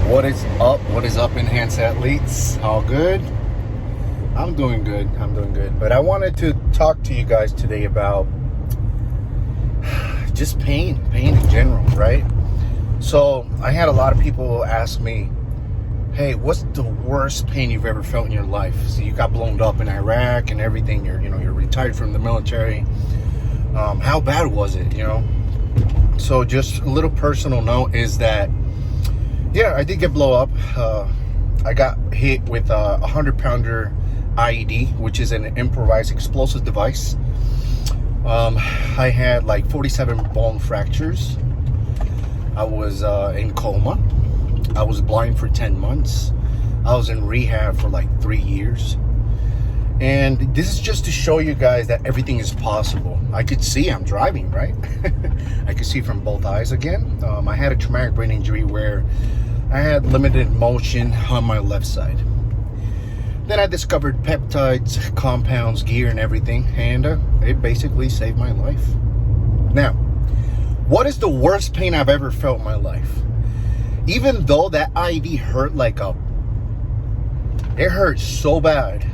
What is up? What is up, enhanced athletes? All good? I'm doing good. But I wanted to talk to you guys today about just pain in general, right? So I had a lot of people ask me, hey, what's the worst pain you've ever felt in your life? So you got blown up in Iraq and everything. You're retired from the military. How bad was it? So just a little personal note is that, yeah, I did get blown up. I got hit with a 100-pounder IED, which is an improvised explosive device. I had like 47 bone fractures. I was in coma. I was blind for 10 months. I was in rehab for like 3 years. And this is just to show you guys that everything is possible. I could see I'm driving, right? I could see from both eyes again. I had a traumatic brain injury where I had limited motion on my left side. Then I discovered peptides, compounds, gear, and everything, and it basically saved my life. Now, what is the worst pain I've ever felt in my life? Even though that IED hurt it hurt so bad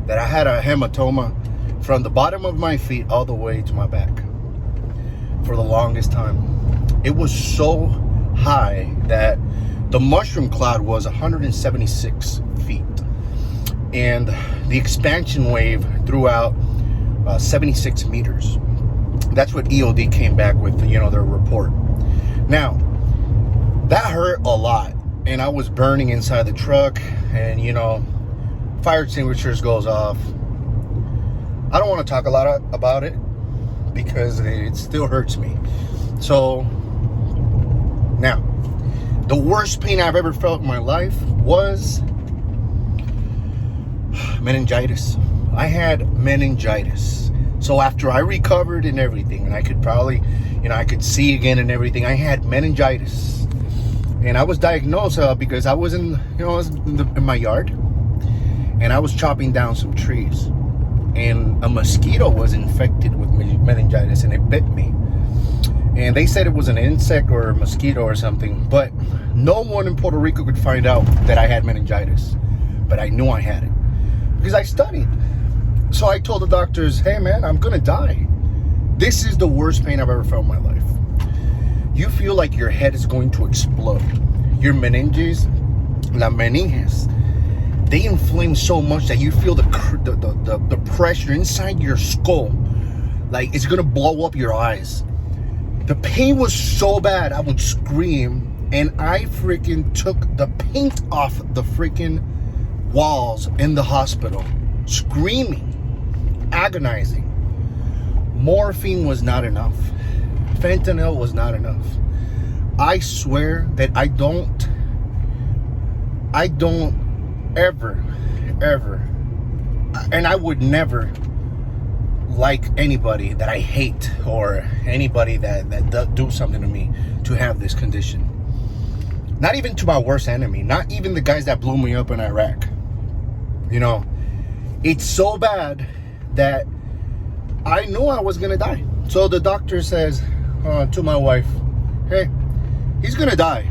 that I had a hematoma from the bottom of my feet all the way to my back for the longest time. It was so high that the mushroom cloud was 176 feet. And the expansion wave threw out 76 meters. That's what EOD came back with, their report. Now, that hurt a lot. And I was burning inside the truck and, fire extinguishers goes off. I don't want to talk a lot about it because it still hurts me. So, now, the worst pain I've ever felt in my life was meningitis. I had meningitis. So after I recovered and everything, and I could probably, I could see again and everything, I had meningitis. And I was diagnosed because I was in my yard, and I was chopping down some trees, and a mosquito was infected with meningitis, and it bit me. And they said it was an insect or a mosquito or something, but no one in Puerto Rico could find out that I had meningitis. But I knew I had it because I studied. So I told the doctors, hey man, I'm gonna die. This is the worst pain I've ever felt in my life. You feel like your head is going to explode. Your meninges, they inflame so much that you feel the pressure inside your skull, like it's gonna blow up your eyes. The pain was so bad, I would scream, and I freaking took the paint off the freaking walls in the hospital, screaming, agonizing. Morphine was not enough. Fentanyl was not enough. I swear that I don't ever, and I would never like anybody that I hate or anybody that do something to me to have this condition. Not even to my worst enemy, not even the guys that blew me up in Iraq. It's so bad that I knew I was gonna die. So the doctor says to my wife, hey, he's gonna die.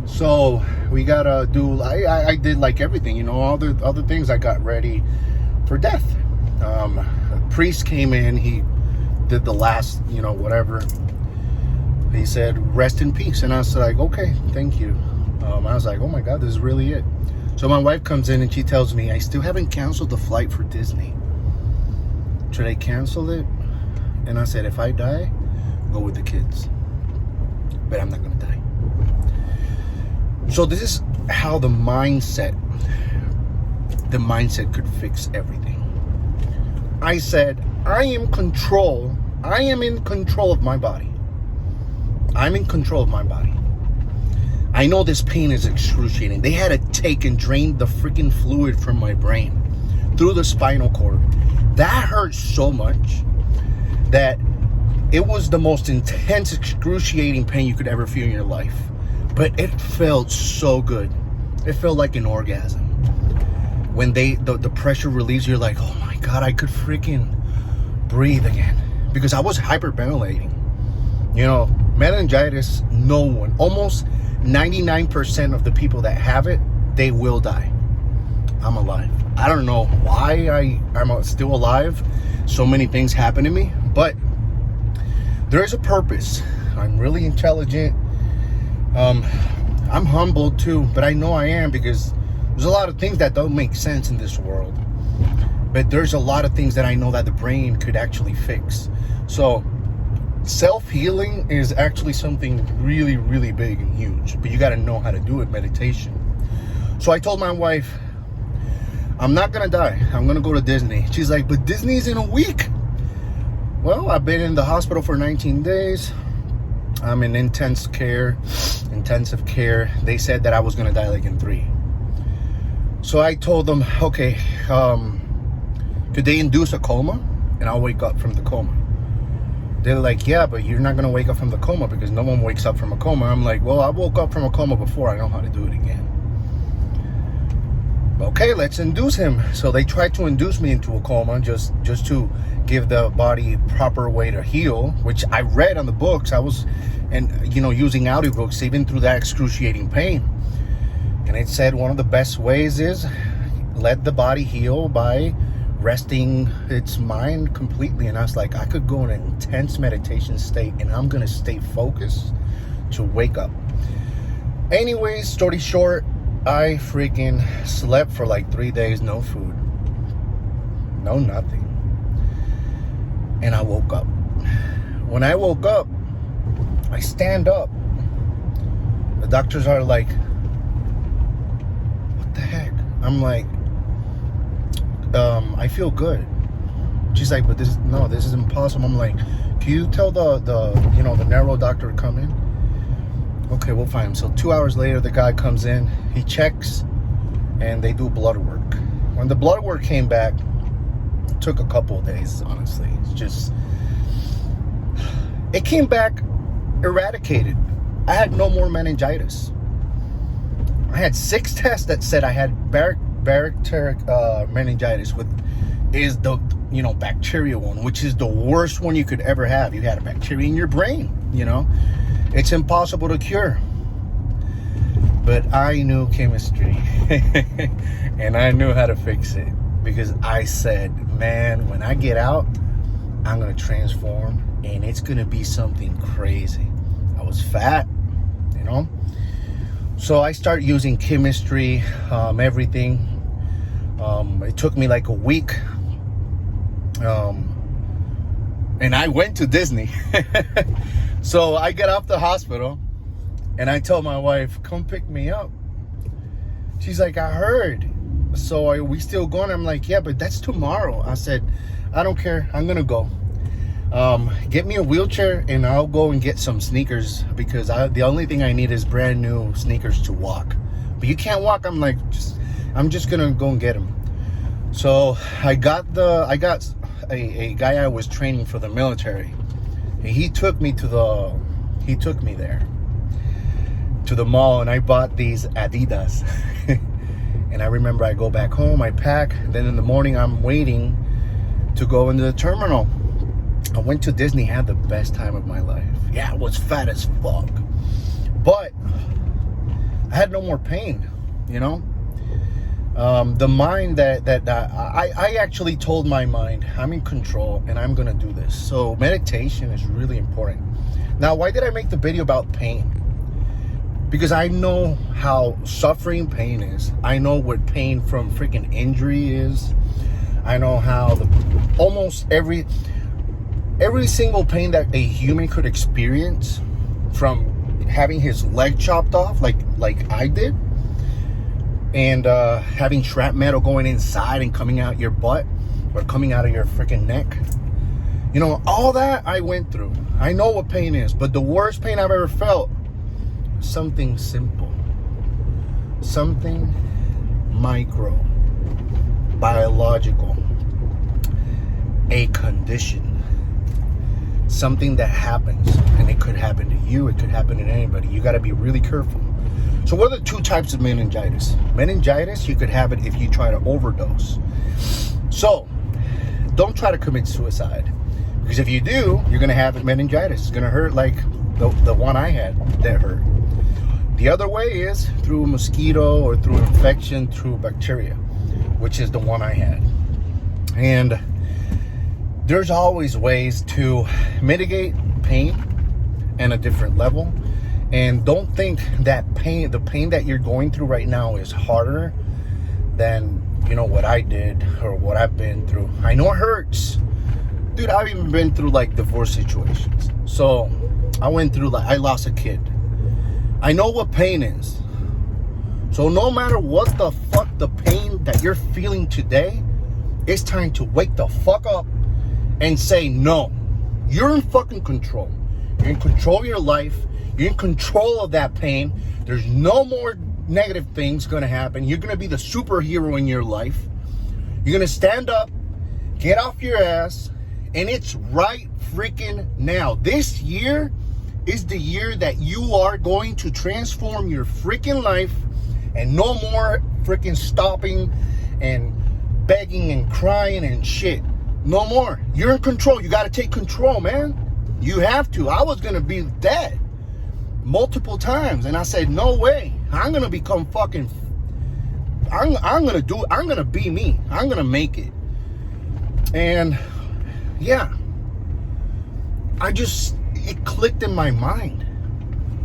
So we gotta do, I did like everything, all the other things. I got ready for death. A priest came in, he did the last, whatever. He said, rest in peace. And I was like, okay, thank you. I was like, oh my God, this is really it. So my wife comes in and she tells me, I still haven't canceled the flight for Disney. Should I cancel it? And I said, if I die, go with the kids. But I'm not gonna die. So this is how the mindset could fix everything. I said, I am in control of my body. I'm in control of my body. I know this pain is excruciating. They had to take and drain the freaking fluid from my brain through the spinal cord. That hurt so much that it was the most intense, excruciating pain you could ever feel in your life. But it felt so good. It felt like an orgasm. When the pressure relieves, you're like, oh my God, I could freaking breathe again. Because I was hyperventilating. Meningitis, almost 99% of the people that have it, they will die. I'm alive. I don't know why I'm still alive. So many things happen to me, but there is a purpose. I'm really intelligent. I'm humble too, but I know I am, because there's a lot of things that don't make sense in this world. But there's a lot of things that I know that the brain could actually fix. So self-healing is actually something really, really big and huge, but you got to know how to do it, meditation. So I told my wife, I'm not going to die. I'm going to go to Disney. She's like, but Disney's in a week. Well, I've been in the hospital for 19 days. I'm in intensive care. They said that I was going to die like in 3. So I told them, okay, could they induce a coma? And I'll wake up from the coma. They're like, yeah, but you're not going to wake up from the coma, because no one wakes up from a coma. I'm like, well, I woke up from a coma before. I know how to do it again. Okay, let's induce him. So they tried to induce me into a coma just to give the body proper way to heal, which I read on the books. I was, using audiobooks, even through that excruciating pain. And it said one of the best ways is let the body heal by resting its mind completely. And I was like, I could go in an intense meditation state, and I'm going to stay focused to wake up. Anyways, story short, I freaking slept for like 3 days, no food, no nothing. And I woke up. When I woke up, I stand up. The doctors are like, what the heck? I'm like, I feel good. She's like, but this is impossible. I'm like, can you tell the neuro doctor to come in? Okay, we'll find him. So 2 hours later, the guy comes in, he checks, and they do blood work. When the blood work came back, it took a couple of days, honestly. It came back eradicated. I had no more meningitis. I had 6 tests that said I had bacterial meningitis, is the bacterial one, which is the worst one you could ever have. You had a bacteria in your brain, It's impossible to cure. But I knew chemistry and I knew how to fix it, because I said, man, when I get out, I'm going to transform, and it's going to be something crazy. I was fat, So I start using chemistry, everything. It took me like a week. And I went to Disney. So I get off the hospital and I tell my wife, come pick me up. She's like, I heard. So are we still going? I'm like, yeah, but that's tomorrow. I said, I don't care. I'm going to go. Get me a wheelchair and I'll go and get some sneakers, because the only thing I need is brand new sneakers to walk. But you can't walk. I'm like, I'm just going to go and get them. So I got a guy I was training for the military. He took me there to the mall, and I bought these Adidas. And I remember I go back home, I pack, then in the morning I'm waiting to go into the terminal. I went to Disney, had the best time of my life. Yeah, I was fat as fuck, but I had no more pain, the mind that I actually told my mind, I'm in control and I'm gonna do this. So meditation is really important. Now, why did I make the video about pain? Because I know how suffering pain is. I know what pain from freaking injury is. I know how almost every single pain that a human could experience, from having his leg chopped off like I did, and having shrapnel going inside and coming out your butt or coming out of your freaking neck. All that I went through. I know what pain is, but the worst pain I've ever felt, something simple, something micro, biological, a condition, something that happens, and it could happen to you, it could happen to anybody. You got to be really careful. So what are the 2 types of meningitis? Meningitis, you could have it if you try to overdose. So don't try to commit suicide, because if you do, you're going to have meningitis. It's going to hurt like the one I had that hurt. The other way is through a mosquito or through infection through bacteria, which is the one I had. And there's always ways to mitigate pain at a different level. And don't think that the pain that you're going through right now is harder than, you know, what I did or what I've been through. I know it hurts. Dude, I've even been through like divorce situations. So I went through, like, I lost a kid. I know what pain is. So no matter what the fuck the pain that you're feeling today, it's time to wake the fuck up and say, no, you're in fucking control. You're in control of your life. You're in control of that pain. There's no more negative things going to happen. You're going to be the superhero in your life. You're going to stand up, get off your ass, and it's right freaking now. This year is the year that you are going to transform your freaking life, and no more freaking stopping and begging and crying and shit. No more. You're in control. You got to take control, man. You have to. I was going to be dead multiple times, and I said, no way. I'm going to become fucking, I'm going to do it. I'm going to be me. I'm going to make it. And yeah, it clicked in my mind.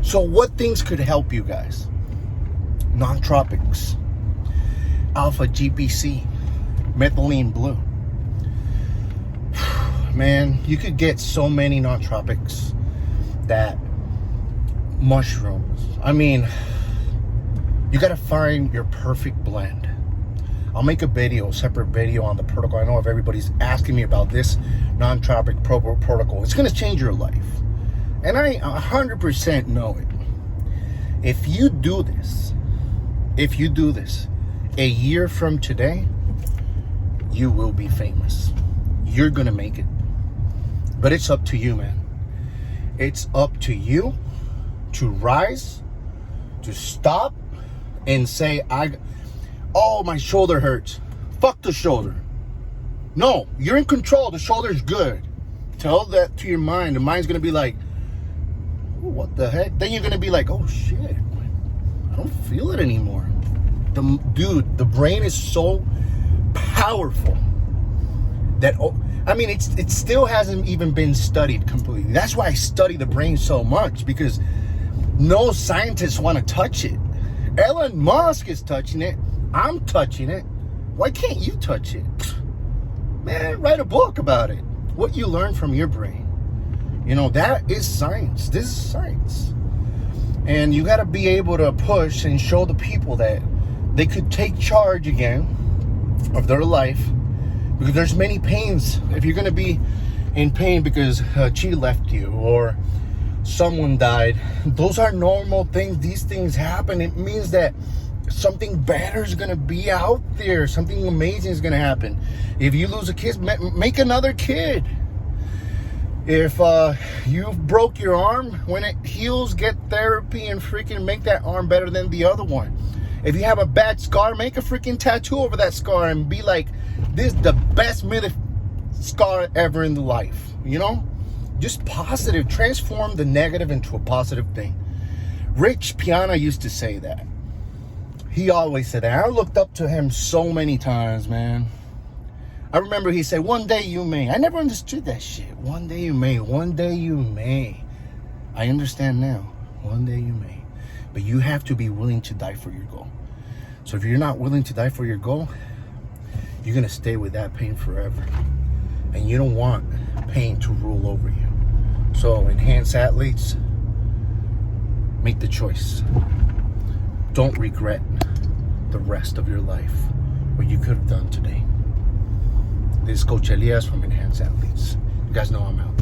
So what things could help you guys? Non-tropics, alpha GPC, methylene blue. Man, you could get so many non-tropics, that mushrooms. I mean, you got to find your perfect blend. I'll make a separate video on the protocol. I know if everybody's asking me about this non-tropic protocol, it's going to change your life. And I 100% know it. If you do this a year from today, you will be famous. You're going to make it. But it's up to you, man. It's up to you to rise, to stop and say, oh, my shoulder hurts. Fuck the shoulder. No, you're in control. The shoulder's good. Tell that to your mind. The mind's going to be like, what the heck? Then you're going to be like, oh, shit. I don't feel it anymore. Dude, the brain is so powerful that, I mean, it still hasn't even been studied completely. That's why I study the brain so much, because no scientists want to touch it. Elon Musk is touching it. I'm touching it. Why can't you touch it? Man, write a book about it. What you learn from your brain. You know, that is science. This is science. And you got to be able to push and show the people that they could take charge again of their life. Because there's many pains. If you're going to be in pain because she left you or someone died, those are normal things. These things happen. It means that something better is going to be out there. Something amazing is going to happen. If you lose a kid, make another kid. If you broke your arm, when it heals, get therapy and freaking make that arm better than the other one. If you have a bad scar, make a freaking tattoo over that scar and be like, this is the best scar ever in the life. You know? Just positive. Transform the negative into a positive thing. Rich Piana used to say that. He always said that. I looked up to him so many times, man. I remember he said, one day you may. I never understood that shit. One day you may. One day you may. I understand now. One day you may. But you have to be willing to die for your goal. So if you're not willing to die for your goal, you're going to stay with that pain forever. And you don't want pain to rule over you. So enhanced athletes, make the choice. Don't regret the rest of your life, what you could have done today. This is Coach Elias from Enhanced Athletes. You guys know I'm out.